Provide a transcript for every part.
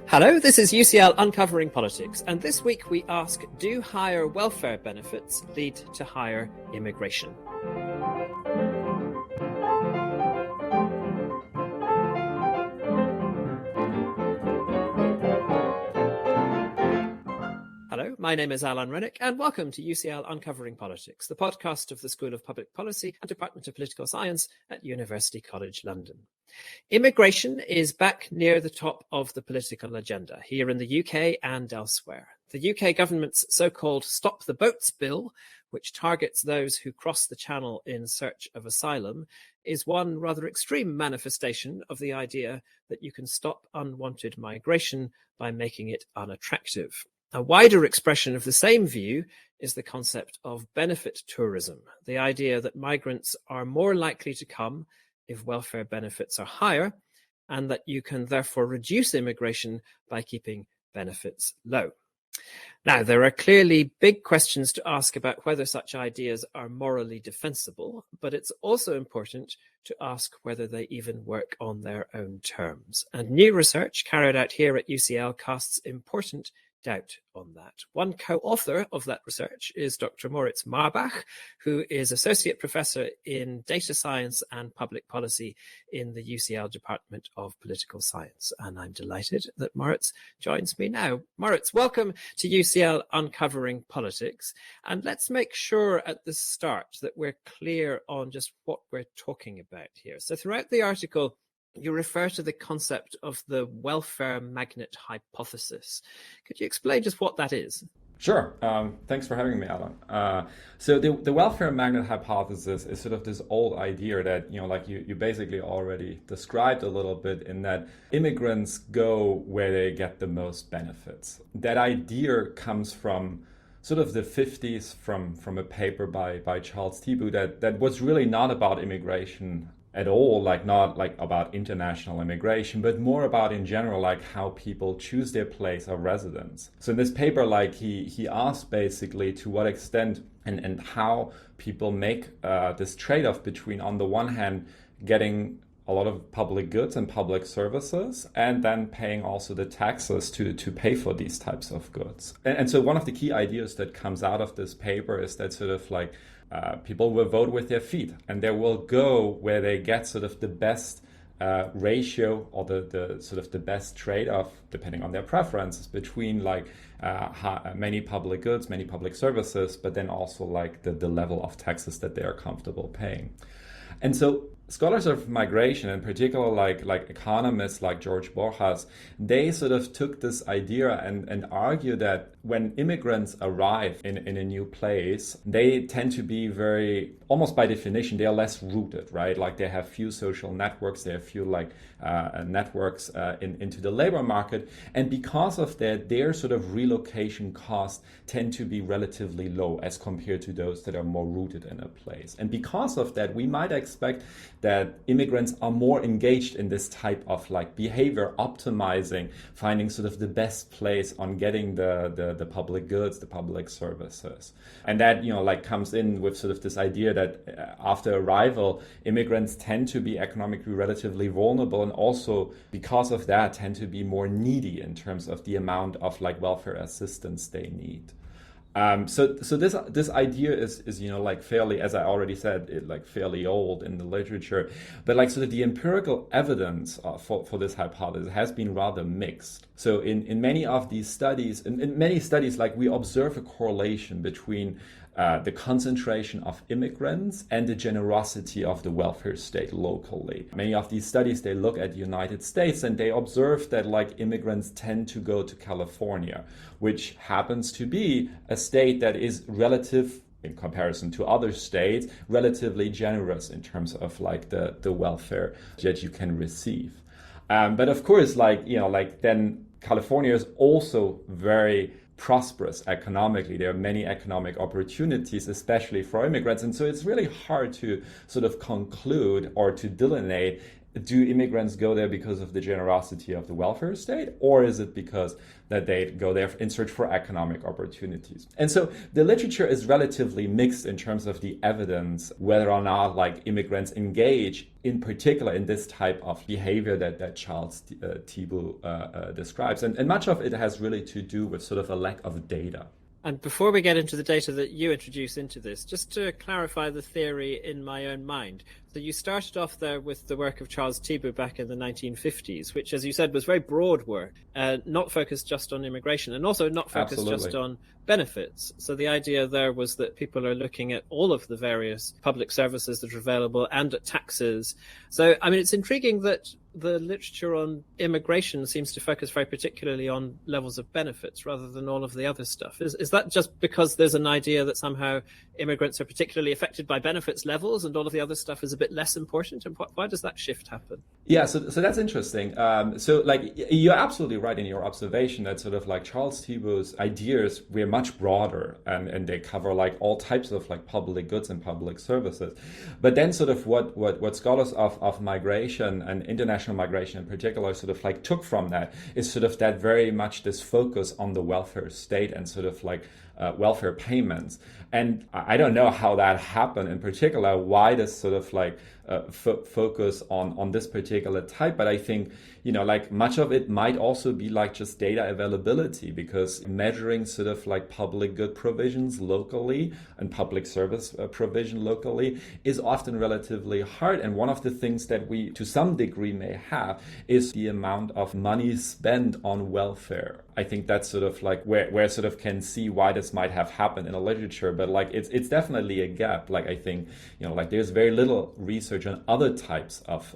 Hello, this is UCL Uncovering Politics, and this week we ask, do higher welfare benefits lead to higher immigration? Hello, my name is Alan Rennick, and welcome to UCL Uncovering Politics, the podcast of the School of Public Policy and Department of Political Science at University College London. Immigration is back near the top of the political agenda here in the UK and elsewhere. The UK government's so-called Stop the Boats Bill, which targets those who cross the Channel in search of asylum, is one rather extreme manifestation of the idea that you can stop unwanted migration by making it unattractive. A wider expression of the same view is the concept of benefit tourism, the idea that migrants are more likely to come if welfare benefits are higher, and that you can therefore reduce immigration by keeping benefits low. Now, there are clearly big questions to ask about whether such ideas are morally defensible, but it's also important to ask whether they even work on their own terms. And new research carried out here at UCL casts important doubt on that. One co-author of that research is Dr. Moritz Marbach, who is Associate Professor in Data Science and Public Policy in the UCL Department of Political Science. And I'm delighted that Moritz joins me now. Moritz, welcome to UCL Uncovering Politics. And let's make sure at the start that we're clear on just what we're talking about here. So throughout the article, you refer to the concept of the welfare magnet hypothesis. Could you explain just what that is? Sure. Thanks for having me, Alan. So the welfare magnet hypothesis is sort of this old idea that, you basically already described a little bit, in that immigrants go where they get the most benefits. That idea comes from sort of the 50s from a paper by Charles Thibault that was really not about immigration at all, not about international immigration, but more about in general, how people choose their place of residence. So in this paper, he asked basically to what extent and how people make this trade-off between, on the one hand, getting a lot of public goods and public services, and then paying also the taxes to pay for these types of goods. And so one of the key ideas that comes out of this paper is that sort of people will vote with their feet, and they will go where they get sort of the best ratio, or the sort of the best trade-off, depending on their preferences, between many public goods, many public services, but then also the level of taxes that they are comfortable paying. And so scholars of migration, in particular like economists like George Borjas, they sort of took this idea and argue that when immigrants arrive in a new place, they tend to be very, almost by definition, they are less rooted, right? They have few social networks, they have few networks into the labor market. And because of that, their sort of relocation costs tend to be relatively low as compared to those that are more rooted in a place. And because of that, we might expect that immigrants are more engaged in this type of behavior optimizing, finding sort of the best place on getting the public goods, the public services. And that, comes in with sort of this idea that after arrival, immigrants tend to be economically relatively vulnerable, and also because of that tend to be more needy in terms of the amount of welfare assistance they need. So this idea is fairly, as I already said, fairly old in the literature, but sort of the empirical evidence for this hypothesis has been rather mixed. So in many of these studies, in many studies, we observe a correlation between the concentration of immigrants and the generosity of the welfare state locally. Many of these studies, they look at the United States, and they observe that immigrants tend to go to California, which happens to be a state that is relative, in comparison to other states, relatively generous in terms of the welfare that you can receive. But of course, then California is also very prosperous economically. There are many economic opportunities, especially for immigrants. And so it's really hard to sort of conclude or to delineate do immigrants go there because of the generosity of the welfare state, or is it because that they go there in search for economic opportunities? And so the literature is relatively mixed in terms of the evidence whether or not like immigrants engage in particular in this type of behavior that Charles Thibault describes. And much of it has really to do with sort of a lack of data. And before we get into the data that you introduce into this, just to clarify the theory in my own mind. So you started off there with the work of Charles Thibault back in the 1950s, which, as you said, was very broad work, not focused just on immigration and also not focused just on benefits. So the idea there was that people are looking at all of the various public services that are available and at taxes. So, I mean, it's intriguing that the literature on immigration seems to focus very particularly on levels of benefits rather than all of the other stuff. Is that just because there's an idea that somehow immigrants are particularly affected by benefits levels and all of the other stuff is a bit less important? And why does that shift happen? Yeah, so that's interesting. So like you're absolutely right in your observation that sort of like Charles Thibault's ideas were much broader and they cover like all types of like public goods and public services. But then sort of what scholars of migration and international migration in particular sort of like took from that is sort of that very much this focus on the welfare state and sort of like welfare payments. And I don't know how that happened in particular, why this sort of like focus on this particular type. But I think, you know, like much of it might also be like just data availability, because measuring sort of like public good provisions locally and public service provision locally is often relatively hard. And one of the things that we to some degree may have is the amount of money spent on welfare. I think that's sort of like where sort of can see why this might have happened in the literature, but like it's definitely a gap. Like I think, you know, like there's very little research on other types of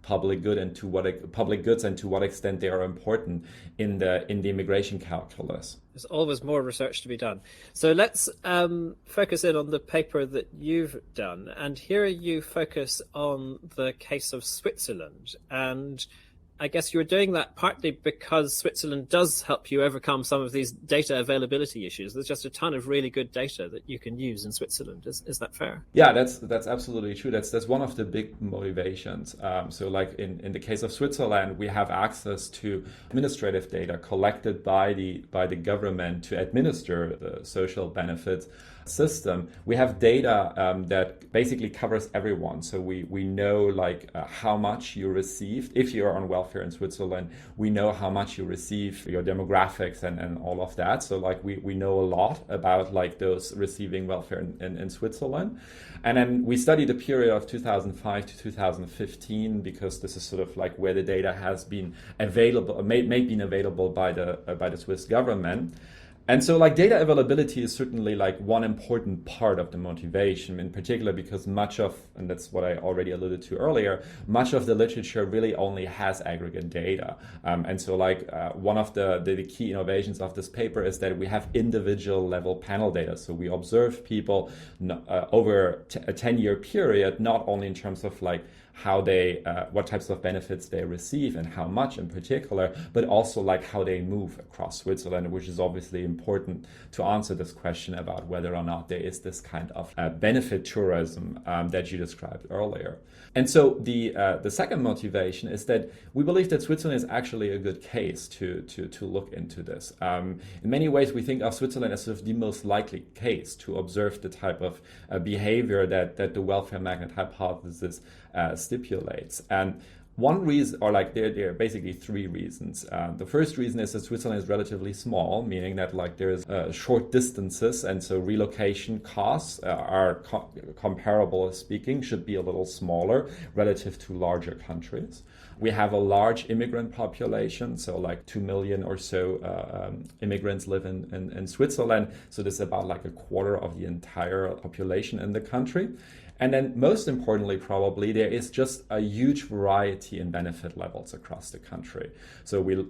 public good and public goods and to what extent they are important in the immigration calculus. There's always more research to be done. So let's focus in on the paper that you've done, and here you focus on the case of Switzerland. And I guess you were doing that partly because Switzerland does help you overcome some of these data availability issues. There's just a ton of really good data that you can use in Switzerland. Is that fair? Yeah, that's absolutely true. That's one of the big motivations. So like in the case of Switzerland, we have access to administrative data collected by the government to administer the social benefits system. We have data that basically covers everyone. So we know like how much you received if you're on welfare in Switzerland. We know how much you receive, your demographics and all of that. So like we know a lot about like those receiving welfare in Switzerland. And then we studied the period of 2005 to 2015 because this is sort of like where the data has been available, been available by the Swiss government. And so like data availability is certainly like one important part of the motivation, in particular because much of, and that's what I already alluded to earlier, much of the literature really only has aggregate data. And so like one of the key innovations of this paper is that we have individual level panel data. So we observe people over a 10-year period, not only in terms of like how they, what types of benefits they receive and how much in particular, but also like how they move across Switzerland, which is obviously important to answer this question about whether or not there is this kind of benefit tourism that you described earlier. And so the second motivation is that we believe that Switzerland is actually a good case to look into this. In many ways, we think of Switzerland as sort of the most likely case to observe the type of behavior that the welfare magnet hypothesis stipulates. And one reason, or like there are basically three reasons. The first reason is that Switzerland is relatively small, meaning that like there's short distances, and so relocation costs are comparable speaking, should be a little smaller relative to larger countries. We have a large immigrant population, so like 2 million or so immigrants live in Switzerland. So this is about like a quarter of the entire population in the country. And then most importantly, probably, there is just a huge variety in benefit levels across the country. So the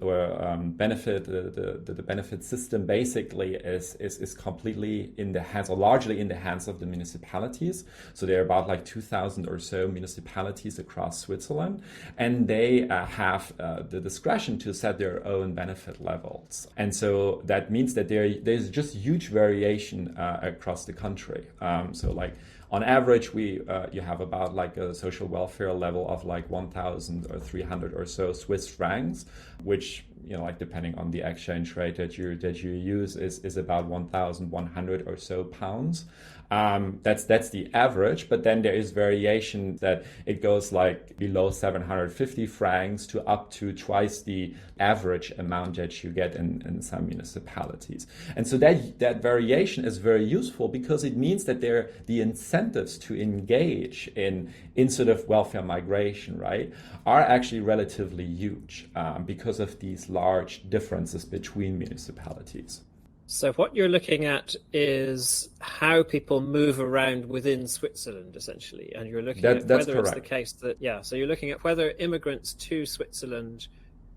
benefit system basically is completely in the hands, or largely in the hands of the municipalities. So there are about like 2,000 or so municipalities across Switzerland, and they have the discretion to set their own benefit levels. And so that means that there's just huge variation across the country. So like On average, you have about like a social welfare level of like 1,300 or so Swiss francs, which, like depending on the exchange rate that you use is about 1,100 or so pounds. That's the average, but then there is variation that it goes like below 750 francs to up to twice the average amount that you get in some municipalities. And so that variation is very useful because it means that the incentives to engage in sort of welfare migration, right, are actually relatively huge because of these large differences between municipalities. So what you're looking at is how people move around within Switzerland, essentially, and you're looking at whether it's the case that, so you're looking at whether immigrants to Switzerland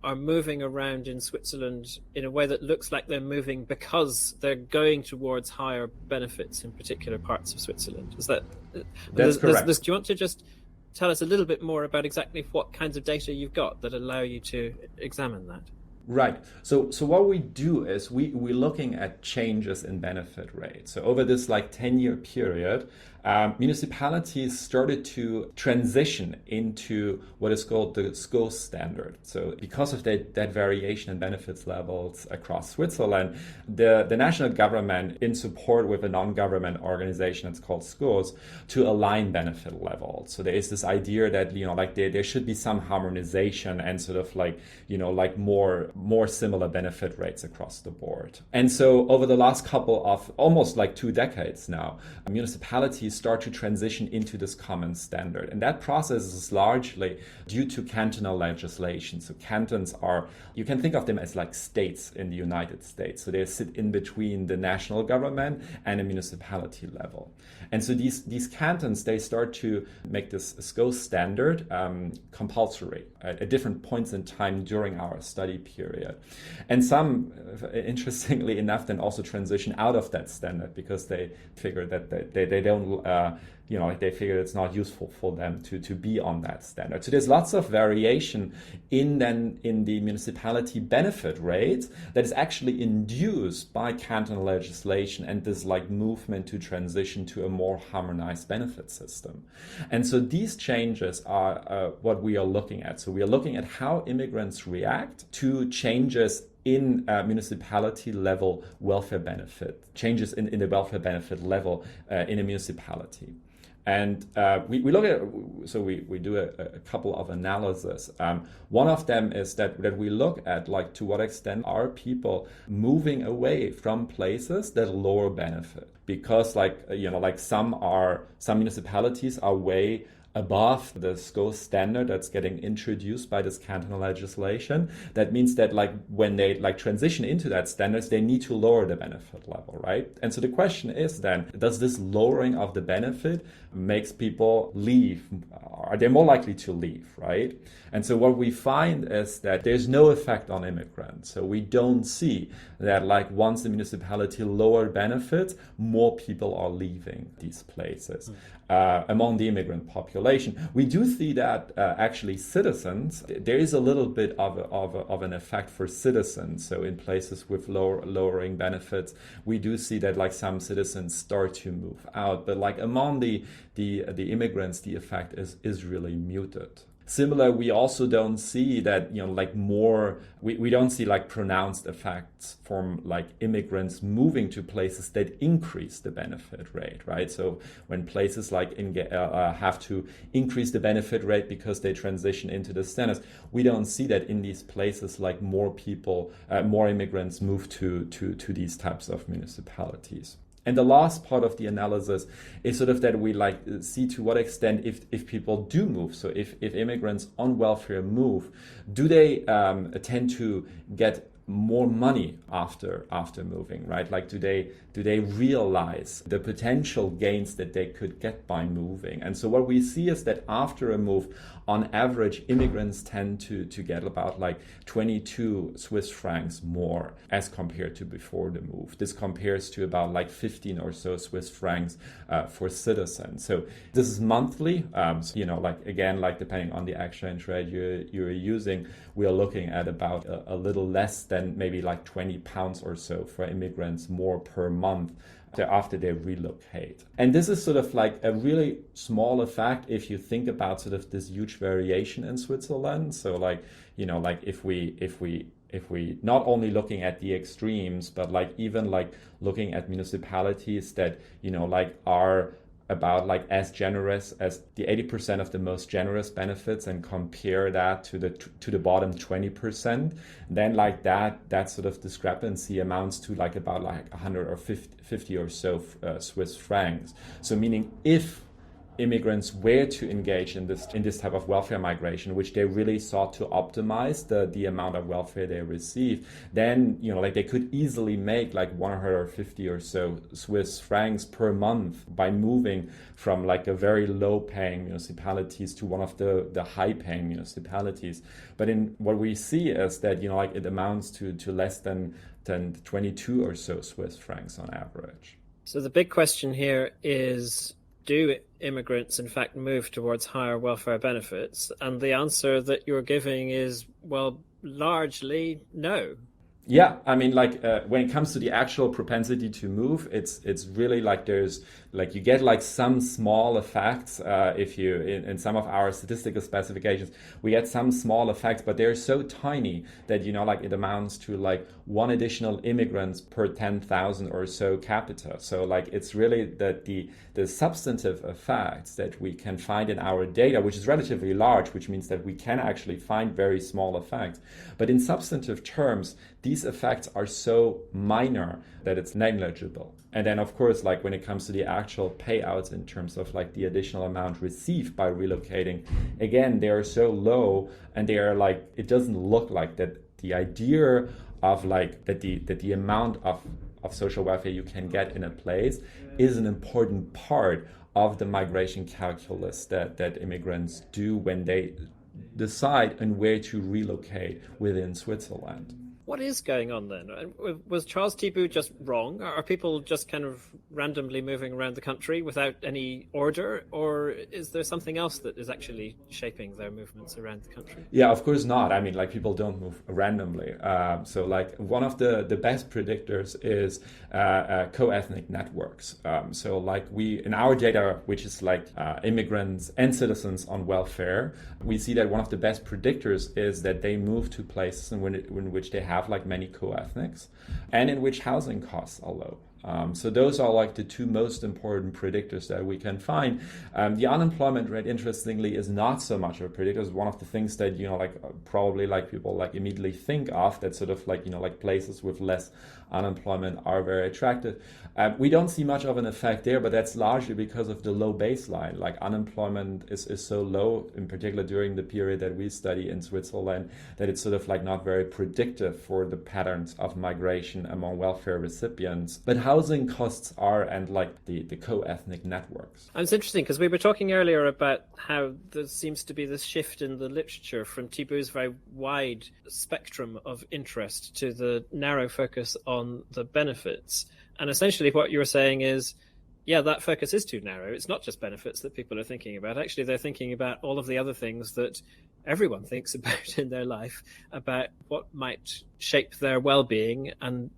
are moving around in Switzerland in a way that looks like they're moving because they're going towards higher benefits in particular parts of Switzerland. That's correct. Do you want to just tell us a little bit more about exactly what kinds of data you've got that allow you to examine that? Right. So what we do is we're looking at changes in benefit rates. So over this like 10-year period, municipalities started to transition into what is called the SCO standard. So because of that variation in benefits levels across Switzerland, the national government, in support with a non-government organization that's called SCOs, to align benefit levels. So there is this idea that, there should be some harmonization and sort of more similar benefit rates across the board. And so over the last couple of almost like 2 decades now, municipalities start to transition into this common standard. And that process is largely due to cantonal legislation. So cantons you can think of them as like states in the United States. So they sit in between the national government and a municipality level. And so these cantons, they start to make this SCO standard compulsory at different points in time during our study period. And some, interestingly enough, then also transition out of that standard because they figure that they don't, they figure it's not useful for them to be on that standard. So there's lots of variation in the municipality benefit rates that is actually induced by cantonal legislation and this like movement to transition to a more harmonized benefit system. And so these changes are what we are looking at. So we are looking at how immigrants react to changes in municipality level welfare benefit, changes in the welfare benefit level in a municipality. And we look at, so we do a couple of analyses. One of them is that we look at like to what extent are people moving away from places that lower benefit, because some municipalities are way above the SCO standard that's getting introduced by this cantonal legislation. That means that when they transition into that standards, they need to lower the benefit level, right? And so the question is then, does this lowering of the benefit makes people leave? Are they more likely to leave, right? And so what we find is that there's no effect on immigrants. So we don't see that once the municipality lowered benefits, more people are leaving these places. Among the immigrant population, we do see that actually citizens, there is a little bit of an effect for citizens. So in places with lowering benefits, we do see that some citizens start to move out. But among the immigrants, the effect is really muted. Similar, we also don't see that, we don't see pronounced effects from immigrants moving to places that increase the benefit rate, right? So when places have to increase the benefit rate because they transition into the standards, we don't see that in these places more immigrants move to these types of municipalities. And the last part of the analysis is sort of that we see to what extent if people do move. So if immigrants on welfare move, do they tend to get more money after moving, right? Do they realize the potential gains that they could get by moving? And so what we see is that after a move, on average, immigrants tend to get about 22 Swiss francs more as compared to before the move. This compares to about 15 or so Swiss francs for citizens. So this is monthly. Depending on the exchange rate you're using, we are looking at about a little less than maybe 20 pounds or so for immigrants more per month after they relocate. And this is sort of like a really small effect if you think about sort of this huge variation in Switzerland. So like, like if we not only looking at the extremes, but like even like looking at municipalities that, like are about like as generous as the 80% of the most generous benefits and compare that to the bottom 20%, then like that sort of discrepancy amounts to like about like 100 or 50 or so Swiss francs. So meaning if immigrants were to engage in this type of welfare migration, which they really sought to optimize the amount of welfare they receive, then like they could easily make like 150 or so Swiss francs per month by moving from like a very low paying municipalities to one of the high paying municipalities. But in what we see is that like it amounts to less than 22 or so Swiss francs on average. So the big question here is, do immigrants in fact move towards higher welfare benefits? And the answer that you're giving is, well, largely no. Yeah, I mean, like when it comes to the actual propensity to move, it's really like there's like you get like some small effects. If you in some of our statistical specifications, we get some small effects, but they're so tiny that like it amounts to like one additional immigrants per 10,000 or so capita. So like it's really that the substantive effects that we can find in our data, which is relatively large, which means that we can actually find very small effects. But in substantive terms, these effects are so minor that it's negligible. And then, of course, like when it comes to the actual payouts in terms of like the additional amount received by relocating, again, they are so low and they are like, it doesn't look like that the idea of like that the amount of social welfare you can get in a place is an important part of the migration calculus that immigrants do when they decide on where to relocate within Switzerland. What is going on then? Was Charles Thibault just wrong? Are people just kind of randomly moving around the country without any order? Or is there something else that is actually shaping their movements around the country? Yeah, of course not. I mean, like people don't move randomly. So like one of the best predictors is co-ethnic networks. So like we, in our data, which is like immigrants and citizens on welfare, we see that one of the best predictors is that they move to places in which they have like many co-ethnics and in which housing costs are low. So those are like the two most important predictors that we can find. The unemployment rate, interestingly, is not so much of a predictor. It's one of the things that, like probably like people like immediately think of, that sort of like, like places with less unemployment are very attractive. We don't see much of an effect there, but that's largely because of the low baseline. Like unemployment is so low, in particular during the period that we study in Switzerland, that it's sort of like not very predictive for the patterns of migration among welfare recipients. But housing costs are, and like the co-ethnic networks. And it's interesting because we were talking earlier about how there seems to be this shift in the literature from Thibault's very wide spectrum of interest to the narrow focus on the benefits. And essentially what you were saying is, yeah, that focus is too narrow. It's not just benefits that people are thinking about. Actually, they're thinking about all of the other things that everyone thinks about in their life, about what might shape their well-being, and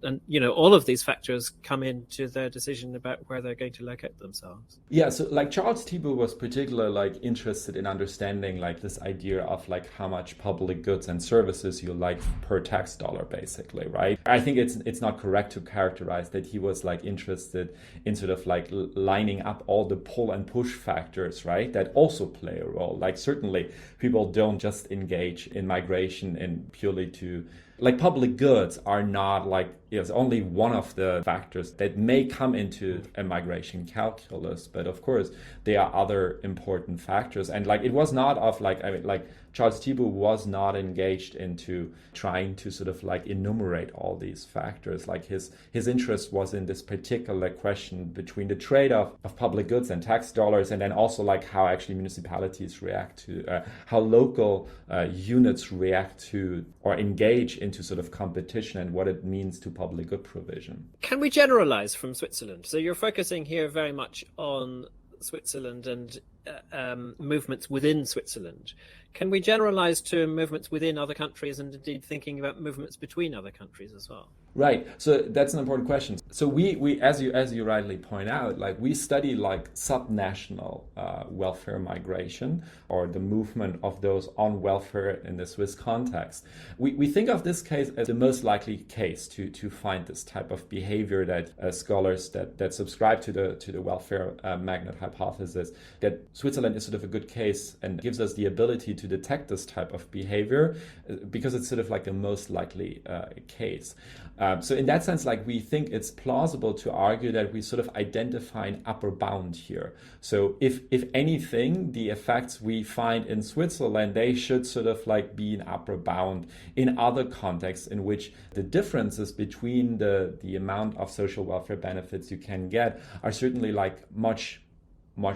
all of these factors come into their decision about where they're going to locate themselves. Yeah, so like Charles Thibault was particularly like interested in understanding like this idea of like how much public goods and services you like per tax dollar, basically, right? I think it's not correct to characterize that he was like interested in sort of like lining up all the pull and push factors, right, that also play a role. Like certainly people don't just engage in migration and purely to like public goods are not like, it's only one of the factors that may come into a migration calculus. But of course, there are other important factors. And like, it was not of like, I mean, like Charles Thibault was not engaged into trying to sort of like enumerate all these factors. Like his interest was in this particular question between the trade-off of public goods and tax dollars, and then also like how actually municipalities react to, how local units react to or engage into sort of competition and what it means to public good provision. Can we generalize from Switzerland? So you're focusing here very much on Switzerland and movements within Switzerland. Can we generalize to movements within other countries and indeed thinking about movements between other countries as well? Right. So that's an important question. So we as you rightly point out, like we study like subnational welfare migration, or the movement of those on welfare in the Swiss context. We think of this case as the most likely case to find this type of behavior that scholars that subscribe to the welfare magnet hypothesis, that Switzerland is sort of a good case and gives us the ability to detect this type of behavior because it's sort of like the most likely case. So in that sense, like we think it's plausible to argue that we sort of identify an upper bound here. So if anything, the effects we find in Switzerland, they should sort of like be an upper bound in other contexts in which the differences between the amount of social welfare benefits you can get are certainly like much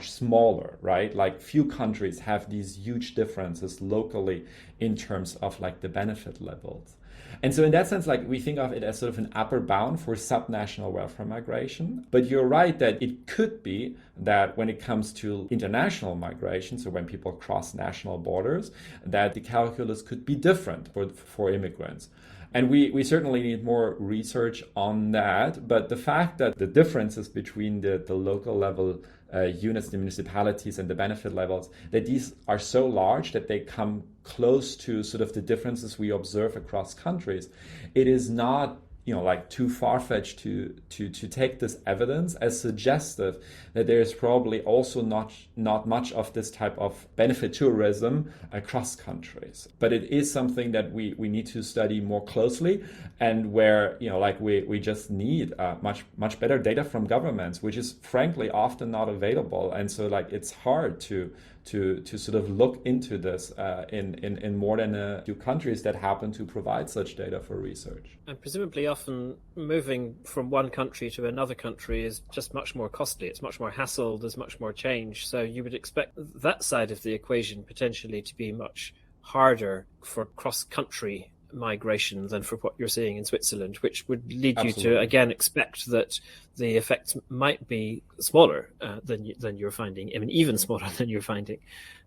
smaller, right? Like few countries have these huge differences locally in terms of like the benefit levels. And so in that sense, like we think of it as sort of an upper bound for subnational welfare migration. But you're right that it could be that when it comes to international migration, so when people cross national borders, that the calculus could be different for immigrants. And we certainly need more research on that. But the fact that the differences between the local level units, the municipalities, and the benefit levels, that these are so large that they come close to sort of the differences we observe across countries, it is not like too far-fetched to take this evidence as suggestive that there is probably also not much of this type of benefit tourism across countries. But it is something that we need to study more closely, and where we just need much better data from governments, which is frankly often not available. And so like it's hard to sort of look into this in more than a few countries that happen to provide such data for research. And presumably often moving from one country to another country is just much more costly. It's much more hassle, there's much more change. So you would expect that side of the equation potentially to be much harder for cross-country migration than for what you're seeing in Switzerland, which would lead Absolutely. you to again expect that the effects might be smaller than you're finding. I mean, even smaller than you're finding.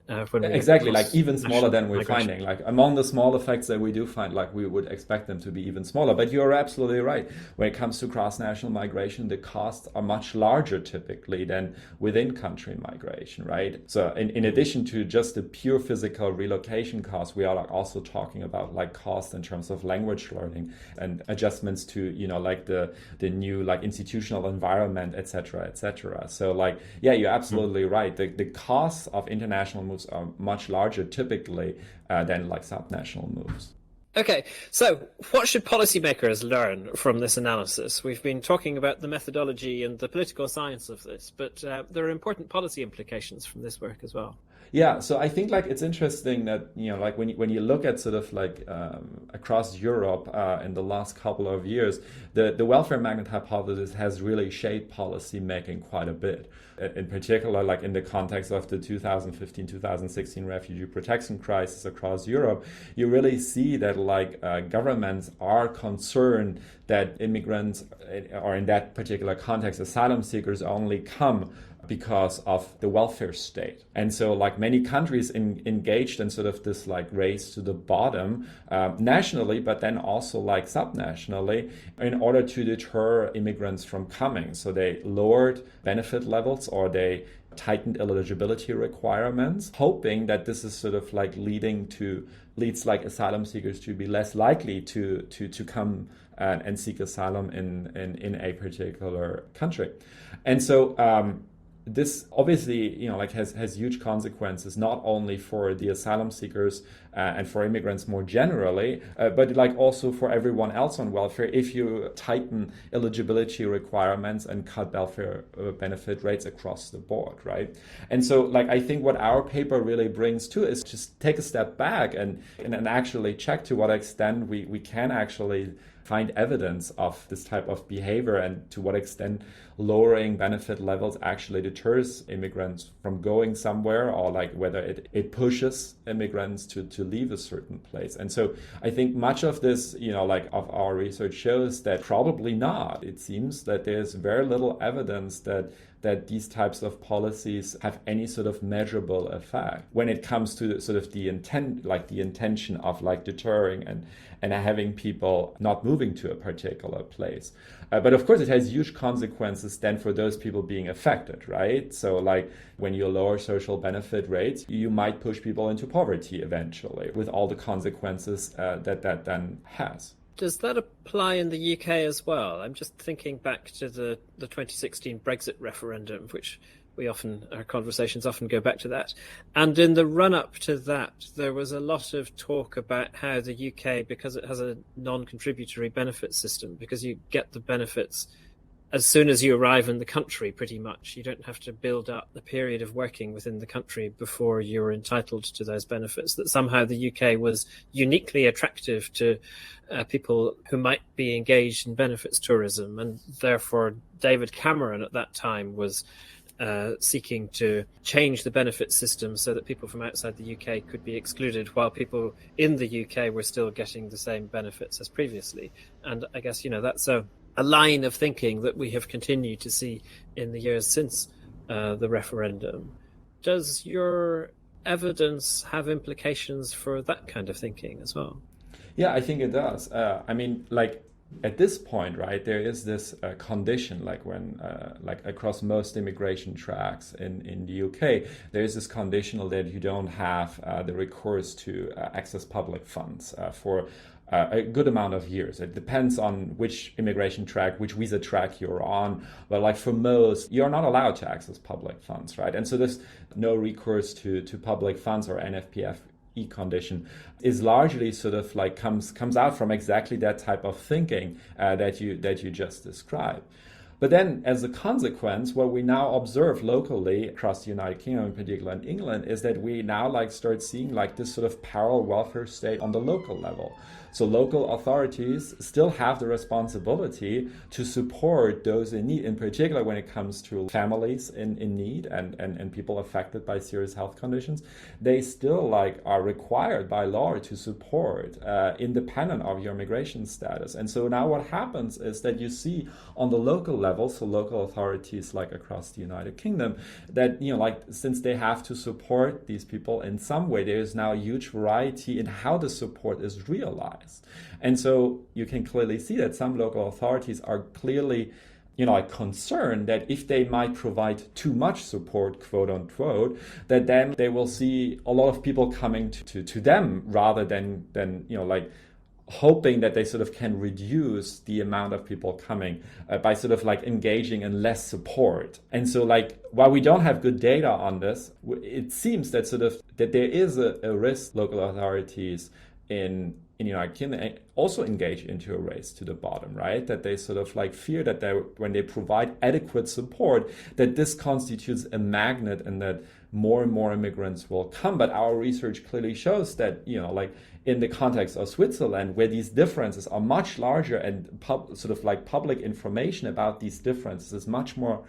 Exactly, like even smaller than we're migration. finding. Like among the small effects that we do find, like we would expect them to be even smaller. But you're absolutely right. When it comes to cross-national migration, the costs are much larger typically than within-country migration, right? So in addition to just the pure physical relocation costs, we are like also talking about like costs in terms of language learning and adjustments to like the new like institutional environment, et cetera. So like you're absolutely right. The costs of international moves are much larger typically than like subnational moves. Okay, so what should policymakers learn from this analysis? We've been talking about the methodology and the political science of this, but there are important policy implications from this work as well. Yeah, so I think like it's interesting that like when you look at sort of like across Europe in the last couple of years, the welfare magnet hypothesis has really shaped policy making quite a bit. In particular, like in the context of the 2015-2016 refugee protection crisis across Europe, you really see that like governments are concerned that immigrants, or in that particular context, asylum seekers, only come because of the welfare state. And so like many countries engaged in sort of this like race to the bottom nationally, but then also like subnationally in order to deter immigrants from coming. So they lowered benefit levels, or they tightened eligibility requirements, hoping that this is sort of like leads like asylum seekers to be less likely to come and seek asylum in a particular country. And so this obviously, like has huge consequences, not only for the asylum seekers and for immigrants more generally, but like also for everyone else on welfare if you tighten eligibility requirements and cut welfare benefit rates across the board, right? And so like I think what our paper really brings to is just take a step back and actually check to what extent we can actually find evidence of this type of behavior, and to what extent lowering benefit levels actually deters immigrants from going somewhere, or like whether it pushes immigrants to leave a certain place. And so I think much of this, like of our research shows that probably not. It seems that there's very little evidence that that these types of policies have any sort of measurable effect when it comes to sort of the intent, like the intention of like deterring and having people not moving to a particular place. But of course, it has huge consequences then for those people being affected, right? So like when you lower social benefit rates, you might push people into poverty eventually with all the consequences that then has. Does that apply in the UK as well? I'm just thinking back to the 2016 Brexit referendum, which our conversations often go back to that. And in the run-up to that, there was a lot of talk about how the UK, because it has a non-contributory benefit system, because you get the benefits as soon as you arrive in the country, pretty much. You don't have to build up the period of working within the country before you're entitled to those benefits, that somehow the UK was uniquely attractive to people who might be engaged in benefits tourism. And therefore, David Cameron at that time was seeking to change the benefit system so that people from outside the UK could be excluded while people in the UK were still getting the same benefits as previously. And I guess, that's a line of thinking that we have continued to see in the years since the referendum. Does your evidence have implications for that kind of thinking as well? Yeah, I think it does. At this point, right, there is this condition, like when, across most immigration tracks in the UK, there is this conditional that you don't have the recourse to access public funds for a good amount of years. It depends on which immigration track, which visa track you're on. But like for most, you're not allowed to access public funds, right? And so there's no recourse to public funds or NFPF condition is largely sort of like comes out from exactly that type of thinking that you just described. But then as a consequence, what we now observe locally across the United Kingdom, in particular in England, is that we now start seeing this sort of parallel welfare state on the local level. So local authorities still have the responsibility to support those in need, in particular when it comes to families in need and people affected by serious health conditions. They still are required by law to support independent of your immigration status. And so now what happens is that you see on the local level, so local authorities across the United Kingdom, that since they have to support these people in some way, there is now a huge variety in how the support is realized. And so you can clearly see that some local authorities are clearly concerned that if they might provide too much support, quote unquote, that then they will see a lot of people coming to them rather than hoping that they sort of can reduce the amount of people coming by sort of engaging in less support. And so while we don't have good data on this, it seems that that there is a risk local authorities in the United Kingdom also engage into a race to the bottom, right? That they sort of fear that when they provide adequate support, that this constitutes a magnet and that more and more immigrants will come. But our research clearly shows that, in the context of Switzerland, where these differences are much larger and public information about these differences is much more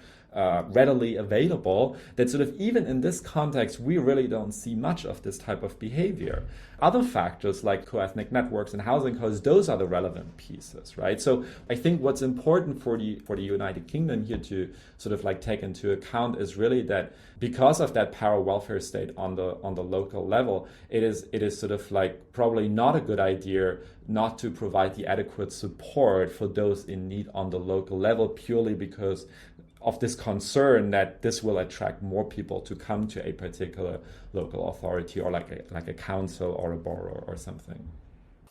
readily available, that sort of even in this context, we really don't see much of this type of behavior. Other factors like co-ethnic networks and housing costs, those are the relevant pieces, right? So I think what's important for the United Kingdom here to sort of take into account is really that because of that parallel welfare state on the local level, it is sort of probably not a good idea not to provide the adequate support for those in need on the local level, purely because of this concern that this will attract more people to come to a particular local authority or like a council or a borough or something.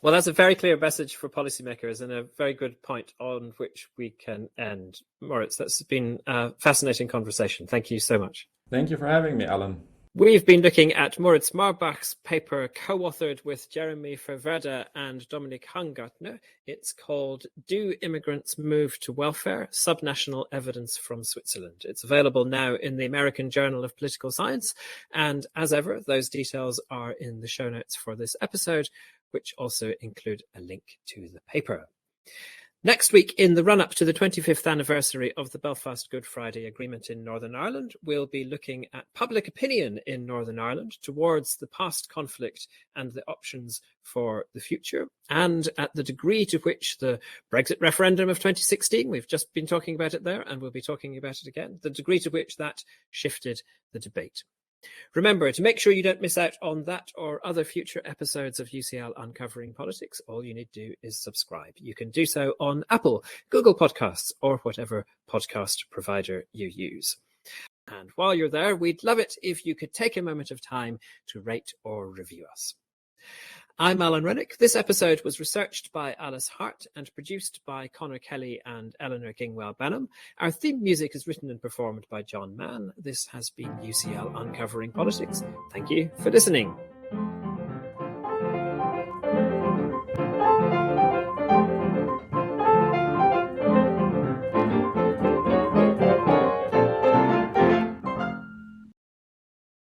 Well, that's a very clear message for policymakers and a very good point on which we can end. Moritz, that's been a fascinating conversation. Thank you so much. Thank you for having me, Alan. We've been looking at Moritz Marbach's paper co-authored with Jeremy Verwerda and Dominic Hungartner. It's called Do Immigrants Move to Welfare? Subnational Evidence from Switzerland. It's available now in the American Journal of Political Science. And as ever, those details are in the show notes for this episode, which also include a link to the paper. Next week, in the run-up to the 25th anniversary of the Belfast Good Friday Agreement in Northern Ireland, we'll be looking at public opinion in Northern Ireland towards the past conflict and the options for the future, and at the degree to which the Brexit referendum of 2016, we've just been talking about it there, and we'll be talking about it again, the degree to which that shifted the debate. Remember, to make sure you don't miss out on that or other future episodes of UCL Uncovering Politics, all you need to do is subscribe. You can do so on Apple, Google Podcasts, or whatever podcast provider you use. And while you're there, we'd love it if you could take a moment of time to rate or review us. I'm Alan Rennick. This episode was researched by Alice Hart and produced by Connor Kelly and Eleanor Gingwell-Banham. Our theme music is written and performed by John Mann. This has been UCL Uncovering Politics. Thank you for listening.